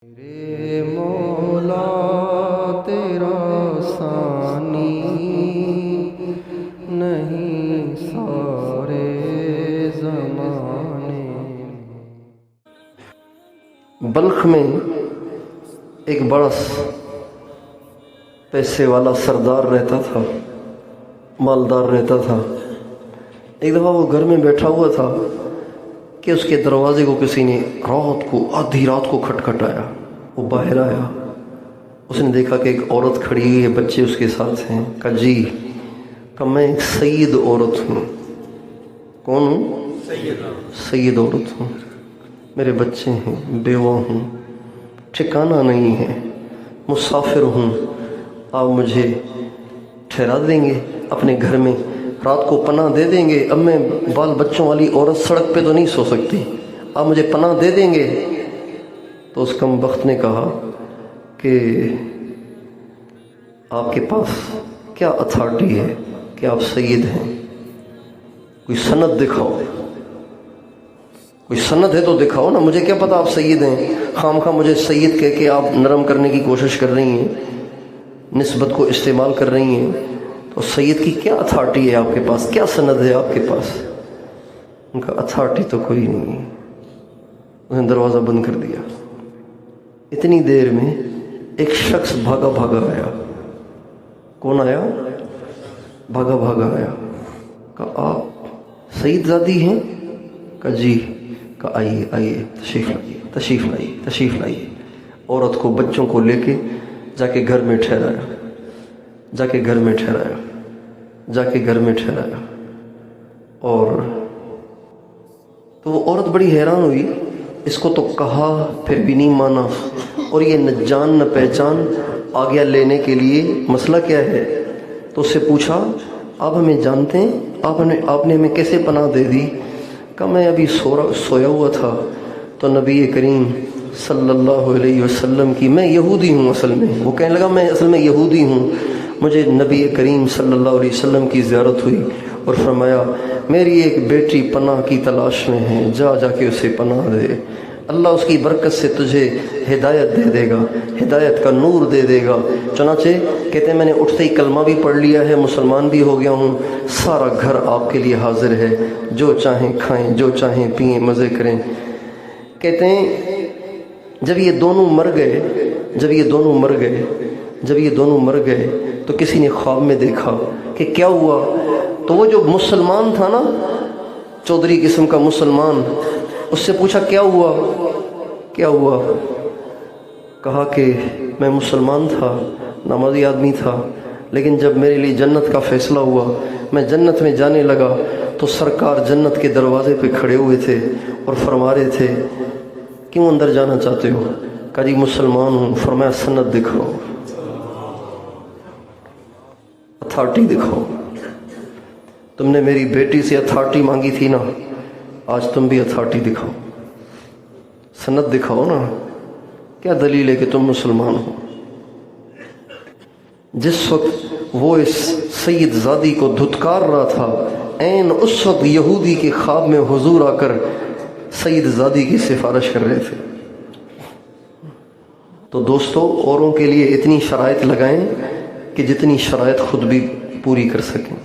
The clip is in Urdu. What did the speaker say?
میرے مولا تیرا ثانی نہیں سارے زمانے میں۔ بلخ میں ایک بڑا پیسے والا سردار رہتا تھا، مالدار رہتا تھا۔ ایک دفعہ وہ گھر میں بیٹھا ہوا تھا کہ اس کے دروازے کو کسی نے آدھی رات کو کھٹکھٹایا۔ وہ باہر آیا، اس نے دیکھا کہ ایک عورت کھڑی ہوئی ہے، بچے اس کے ساتھ ہیں۔ کہا جی، کہ میں ایک سید عورت ہوں۔ کون ہوں؟ سید عورت ہوں، میرے بچے ہیں، بیوہ ہوں، ٹھکانہ نہیں ہے، مسافر ہوں۔ آپ مجھے ٹھہرا دیں گے اپنے گھر میں، رات کو پناہ دے دیں گے؟ اب میں بال بچوں والی عورت سڑک پہ تو نہیں سو سکتی، آپ مجھے پناہ دے دیں گے؟ تو اس کم بخت نے کہا کہ آپ کے پاس کیا اتھارٹی ہے کہ آپ سید ہیں؟ کوئی سند دکھاؤ، کوئی سند ہے تو دکھاؤ نا، مجھے کیا پتا آپ سید ہیں؟ خام خواہ مجھے سید کہہ کے آپ نرم کرنے کی کوشش کر رہی ہیں، نسبت کو استعمال کر رہی ہیں۔ تو سید کی کیا اتھارٹی ہے آپ کے پاس؟ کیا سند ہے آپ کے پاس؟ ان کا اتھارٹی تو کوئی نہیں ہے۔ اس نے دروازہ بند کر دیا۔ اتنی دیر میں ایک شخص بھاگا بھاگا آیا۔ کون آیا؟ بھاگا بھاگا آیا۔ کہا آپ سید زادی ہیں؟ کہا جی۔ کہا آئیے آئیے، تشریف لائیے تشریف لائیے تشریف لائیے۔ عورت کو بچوں کو لے کے جا کے گھر میں ٹھہرایا، جا کے گھر میں ٹھہرایا، جا کے گھر میں ٹھہرایا۔ اور تو وہ عورت بڑی حیران ہوئی، اس کو تو کہا پھر بھی نہیں مانا، اور یہ نہ جان نہ پہچان آ گیا لینے کے لیے۔ مسئلہ کیا ہے؟ تو اس سے پوچھا آپ ہمیں جانتے ہیں؟ آپ نے ہمیں کیسے پناہ دے دی؟ کہ میں ابھی سویا ہوا تھا تو نبی کریم صلی اللہ علیہ وسلم کی، میں یہودی ہوں اصل میں، وہ کہنے لگا میں اصل میں یہودی ہوں، مجھے نبی کریم صلی اللہ علیہ وسلم کی زیارت ہوئی اور فرمایا میری ایک بیٹی پناہ کی تلاش میں ہے، جا کے اسے پناہ دے، اللہ اس کی برکت سے تجھے ہدایت دے دے گا، ہدایت کا نور دے دے گا۔ چنانچہ کہتے ہیں میں نے اٹھتے ہی کلمہ بھی پڑھ لیا ہے، مسلمان بھی ہو گیا ہوں، سارا گھر آپ کے لیے حاضر ہے، جو چاہیں کھائیں، جو چاہیں پئیں، مزے کریں۔ کہتے ہیں جب یہ دونوں مر گئے تو کسی نے خواب میں دیکھا کہ کیا ہوا؟ تو وہ جو مسلمان تھا نا، چودھری قسم کا مسلمان، اس سے پوچھا کیا ہوا؟ کہا کہ میں مسلمان تھا، نمازی آدمی تھا، لیکن جب میرے لیے جنت کا فیصلہ ہوا، میں جنت میں جانے لگا تو سرکار جنت کے دروازے پہ کھڑے ہوئے تھے اور فرما رہے تھے کیوں اندر جانا چاہتے ہو؟ کہا جی مسلمان ہوں۔ فرمایا سند دکھاؤ، اتھارٹی دکھاؤ، تم نے میری بیٹی سے اتھارٹی مانگی تھی نا، آج تم بھی اتھارٹی دکھاؤ، سند دکھاؤ نا، کیا دلیل ہے کہ تم مسلمان ہو؟ جس وقت وہ اس سید زادی کو دھتکار رہا تھا، عین اس وقت یہودی کے خواب میں حضور آ کر سید زادی کی سفارش کر رہے تھے۔ تو دوستو، اوروں کے لیے اتنی شرائط لگائیں کہ جتنی شرائط خود بھی پوری کر سکیں۔